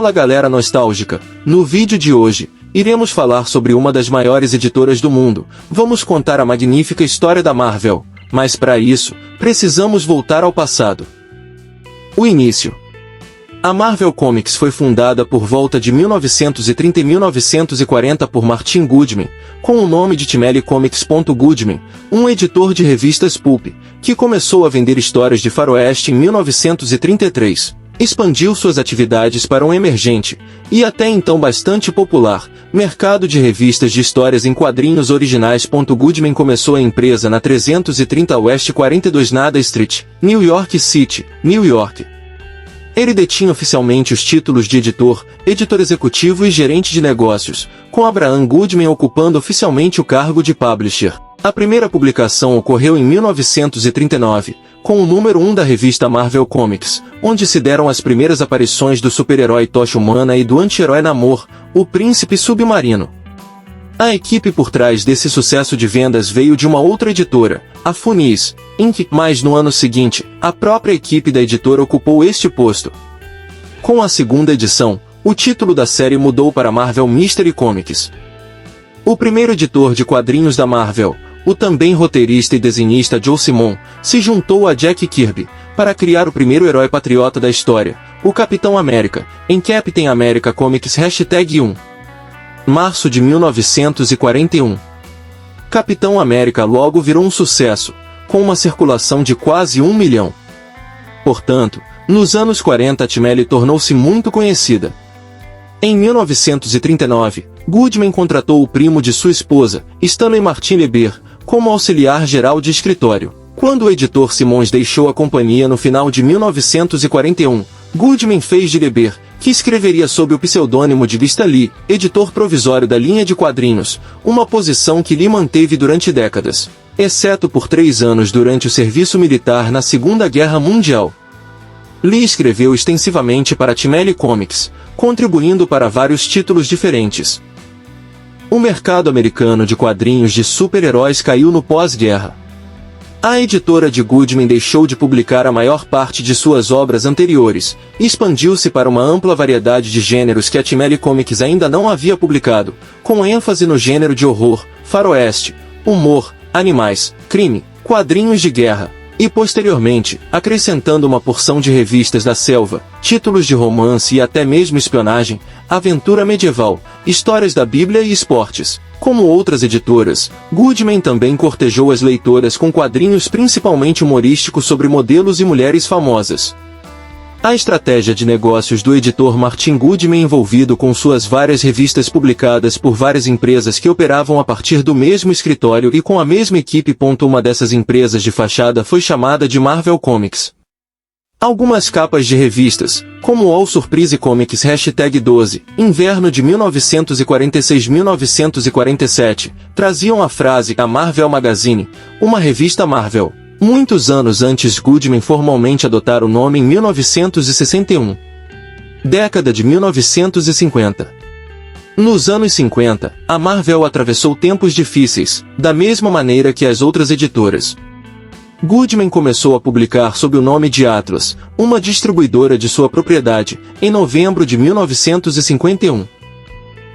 Fala galera nostálgica, no vídeo de hoje, iremos falar sobre uma das maiores editoras do mundo. Vamos contar a magnífica história da Marvel, mas para isso, precisamos voltar ao passado. O início. A Marvel Comics foi fundada por volta de 1930 e 1940 por Martin Goodman, com o nome de Timely Comics. Goodman, um editor de revistas pulp, que começou a vender histórias de faroeste em 1933. Expandiu suas atividades para um emergente, e até então bastante popular, mercado de revistas de histórias em quadrinhos originais. Goodman começou a empresa na 330 West 42 Nada Street, New York City, New York. Ele detinha oficialmente os títulos de editor, editor executivo e gerente de negócios, com Abraham Goodman ocupando oficialmente o cargo de publisher. A primeira publicação ocorreu em 1939, com o número 1 da revista Marvel Comics, onde se deram as primeiras aparições do super-herói Tocha Humana e do anti-herói Namor, o Príncipe Submarino. A equipe por trás desse sucesso de vendas veio de uma outra editora, a Funnies Inc., mas no ano seguinte, a própria equipe da editora ocupou este posto. Com a segunda edição, o título da série mudou para Marvel Mystery Comics. O primeiro editor de quadrinhos da Marvel, o também roteirista e desenhista Joe Simon, se juntou a Jack Kirby, para criar o primeiro herói patriota da história, o Capitão América, em Captain America Comics #1. Março de 1941. Capitão América logo virou um sucesso, com uma circulação de quase 1 milhão. Portanto, nos anos 40 a Timely tornou-se muito conhecida. Em 1939, Goodman contratou o primo de sua esposa, Stanley Martin Leber, como auxiliar geral de escritório. Quando o editor Simmons deixou a companhia no final de 1941, Goodman fez de Leber, que escreveria sob o pseudônimo de Stan Lee, editor provisório da linha de quadrinhos, uma posição que lhe manteve durante décadas, exceto por 3 anos durante o serviço militar na Segunda Guerra Mundial. Lee escreveu extensivamente para Timely Comics, contribuindo para vários títulos diferentes. O mercado americano de quadrinhos de super-heróis caiu no pós-guerra. A editora de Goodman deixou de publicar a maior parte de suas obras anteriores, e expandiu-se para uma ampla variedade de gêneros que a Timely Comics ainda não havia publicado, com ênfase no gênero de horror, faroeste, humor, animais, crime, quadrinhos de guerra, e posteriormente, acrescentando uma porção de revistas da selva, títulos de romance e até mesmo espionagem, aventura medieval, histórias da Bíblia e esportes. Como outras editoras, Goodman também cortejou as leitoras com quadrinhos principalmente humorísticos sobre modelos e mulheres famosas. A estratégia de negócios do editor Martin Goodman envolvido com suas várias revistas publicadas por várias empresas que operavam a partir do mesmo escritório e com a mesma equipe. Uma dessas empresas de fachada foi chamada de Marvel Comics. Algumas capas de revistas, como o All Surprise Comics #12, inverno de 1946-1947, traziam a frase "A Marvel Magazine", uma revista Marvel. Muitos anos antes Goodman formalmente adotar o nome em 1961. Década de 1950. Nos anos 50, a Marvel atravessou tempos difíceis, da mesma maneira que as outras editoras. Goodman começou a publicar sob o nome de Atlas, uma distribuidora de sua propriedade, em novembro de 1951.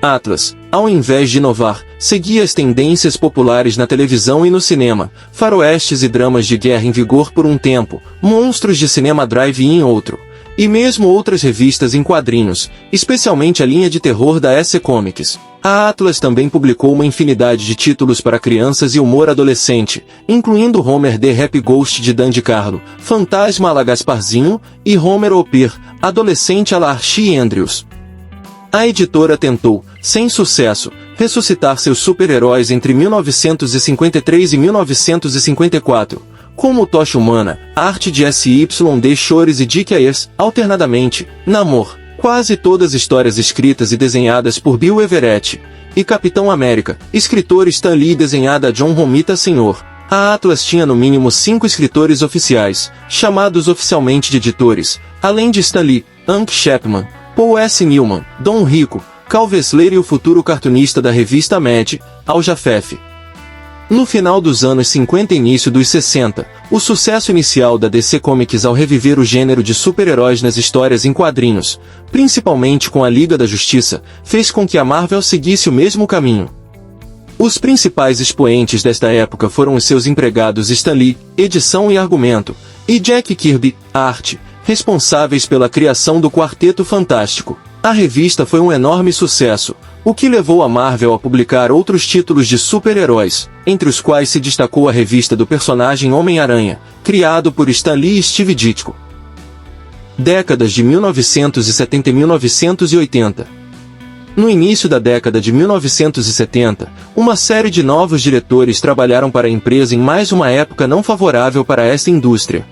Atlas, ao invés de inovar, seguia as tendências populares na televisão e no cinema, faroestes e dramas de guerra em vigor por um tempo, monstros de cinema drive-in outro, e mesmo outras revistas em quadrinhos, especialmente a linha de terror da EC Comics. A Atlas também publicou uma infinidade de títulos para crianças e humor adolescente, incluindo Homer the Happy Ghost de Dan DiCarlo, Fantasma à la Gasparzinho, e Homer Opir, adolescente à la Archie Andrews. A editora tentou, sem sucesso, ressuscitar seus super-heróis entre 1953 e 1954, como Tocha Humana, arte de S.Y.D. Shores e Dick Ayers, alternadamente, Namor, quase todas histórias escritas e desenhadas por Bill Everett, e Capitão América, escritor Stan Lee desenhada a John Romita Sr. A Atlas tinha no mínimo 5 escritores oficiais, chamados oficialmente de editores, além de Stan Lee, Hank Chapman, Paul S. Newman, Don Rico, Cal Vesler e o futuro cartunista da revista Mad, Al Jaffe. No final dos anos 50 e início dos 60, o sucesso inicial da DC Comics ao reviver o gênero de super-heróis nas histórias em quadrinhos, principalmente com a Liga da Justiça, fez com que a Marvel seguisse o mesmo caminho. Os principais expoentes desta época foram os seus empregados Stan Lee, edição e argumento, e Jack Kirby, arte, responsáveis pela criação do Quarteto Fantástico. A revista foi um enorme sucesso, o que levou a Marvel a publicar outros títulos de super-heróis, entre os quais se destacou a revista do personagem Homem-Aranha, criado por Stan Lee e Steve Ditko. Décadas de 1970 e 1980. No início da década de 1970, uma série de novos diretores trabalharam para a empresa em mais uma época não favorável para esta indústria.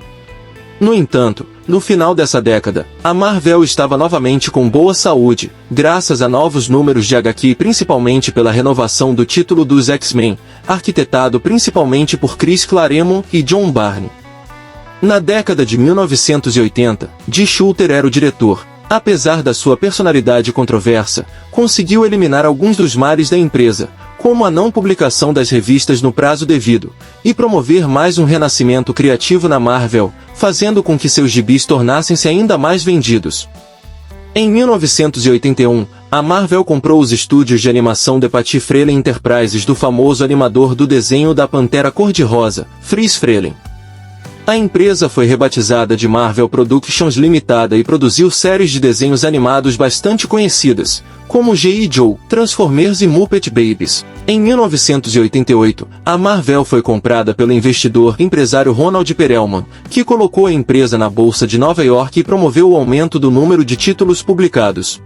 No entanto, no final dessa década, a Marvel estava novamente com boa saúde, graças a novos números de HQ e principalmente pela renovação do título dos X-Men, arquitetado principalmente por Chris Claremont e John Byrne. Na década de 1980, Jim Shooter era o diretor. Apesar da sua personalidade controversa, conseguiu eliminar alguns dos males da empresa, como a não publicação das revistas no prazo devido, e promover mais um renascimento criativo na Marvel, fazendo com que seus gibis tornassem-se ainda mais vendidos. Em 1981, a Marvel comprou os estúdios de animação de Patty Freleng Enterprises do famoso animador do desenho da Pantera Cor-de-Rosa, Friz Freleng. A empresa foi rebatizada de Marvel Productions Limitada e produziu séries de desenhos animados bastante conhecidas, como G.I. Joe, Transformers e Muppet Babies. Em 1988, a Marvel foi comprada pelo investidor empresário Ronald Perelman, que colocou a empresa na Bolsa de Nova York e promoveu o aumento do número de títulos publicados.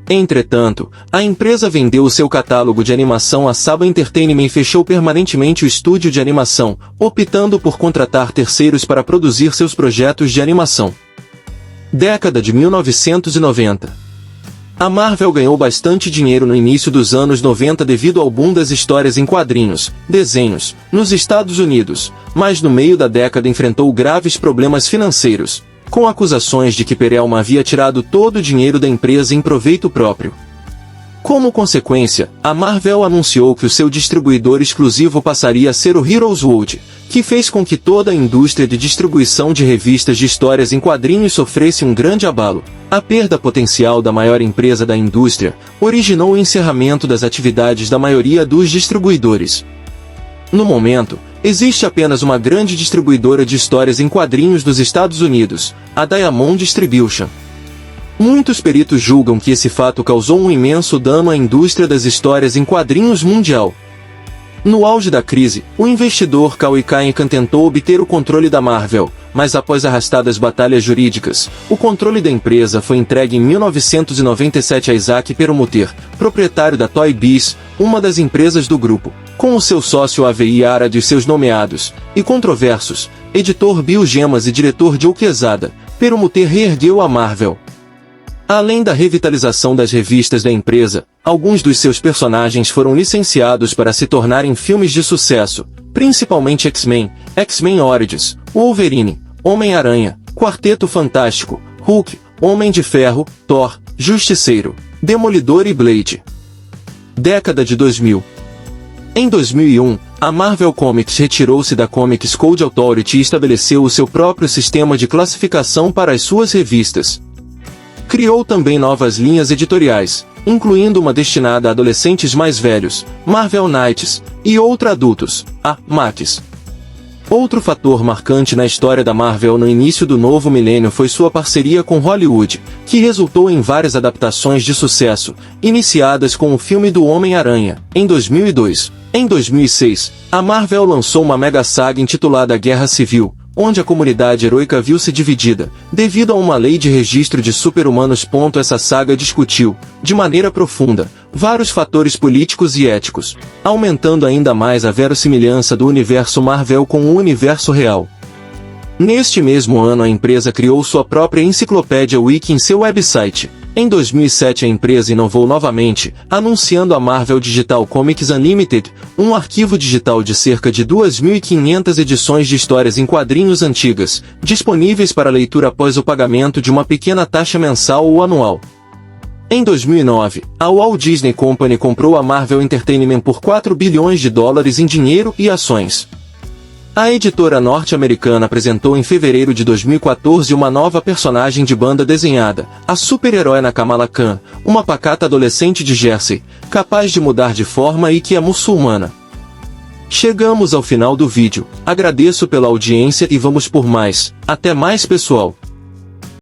Entretanto, a empresa vendeu o seu catálogo de animação à Saba Entertainment e fechou permanentemente o estúdio de animação, optando por contratar terceiros para produzir seus projetos de animação. Década de 1990. A Marvel ganhou bastante dinheiro no início dos anos 90 devido ao boom das histórias em quadrinhos, desenhos, nos Estados Unidos, mas no meio da década enfrentou graves problemas financeiros, com acusações de que Perelman havia tirado todo o dinheiro da empresa em proveito próprio. Como consequência, a Marvel anunciou que o seu distribuidor exclusivo passaria a ser o Heroes World, que fez com que toda a indústria de distribuição de revistas de histórias em quadrinhos sofresse um grande abalo. A perda potencial da maior empresa da indústria originou o encerramento das atividades da maioria dos distribuidores. No momento, existe apenas uma grande distribuidora de histórias em quadrinhos dos Estados Unidos, a Diamond Distribution. Muitos peritos julgam que esse fato causou um imenso dano à indústria das histórias em quadrinhos mundial. No auge da crise, o investidor Cowie Kanikan tentou obter o controle da Marvel, mas após arrastadas batalhas jurídicas, o controle da empresa foi entregue em 1997 a Isaac Perlmutter, proprietário da Toy Biz, uma das empresas do grupo, com o seu sócio Avi Arad e seus nomeados, e controversos, editor Bill Gemas e diretor Joe Quesada. Perlmutter reergueu a Marvel. Além da revitalização das revistas da empresa, alguns dos seus personagens foram licenciados para se tornarem filmes de sucesso, principalmente X-Men, X-Men Origins, Wolverine, Homem-Aranha, Quarteto Fantástico, Hulk, Homem de Ferro, Thor, Justiceiro, Demolidor e Blade. Década de 2000. Em 2001, a Marvel Comics retirou-se da Comics Code Authority e estabeleceu o seu próprio sistema de classificação para as suas revistas. Criou também novas linhas editoriais, incluindo uma destinada a adolescentes mais velhos, Marvel Knights, e outra adultos, a Max. Outro fator marcante na história da Marvel no início do novo milênio foi sua parceria com Hollywood, que resultou em várias adaptações de sucesso, iniciadas com o filme do Homem-Aranha, em 2002. Em 2006, a Marvel lançou uma mega saga intitulada Guerra Civil, onde a comunidade heroica viu-se dividida, devido a uma lei de registro de super-humanos. Essa saga discutiu, de maneira profunda, vários fatores políticos e éticos, aumentando ainda mais a verossimilhança do universo Marvel com o universo real. Neste mesmo ano a empresa criou sua própria enciclopédia Wiki em seu website. Em 2007 a empresa inovou novamente, anunciando a Marvel Digital Comics Unlimited, um arquivo digital de cerca de 2.500 edições de histórias em quadrinhos antigas, disponíveis para leitura após o pagamento de uma pequena taxa mensal ou anual. Em 2009, a Walt Disney Company comprou a Marvel Entertainment por 4 bilhões de dólares em dinheiro e ações. A editora norte-americana apresentou em fevereiro de 2014 uma nova personagem de banda desenhada, a super-heroína Kamala Khan, uma pacata adolescente de Jersey, capaz de mudar de forma e que é muçulmana. Chegamos ao final do vídeo, agradeço pela audiência e vamos por mais. Até mais, pessoal!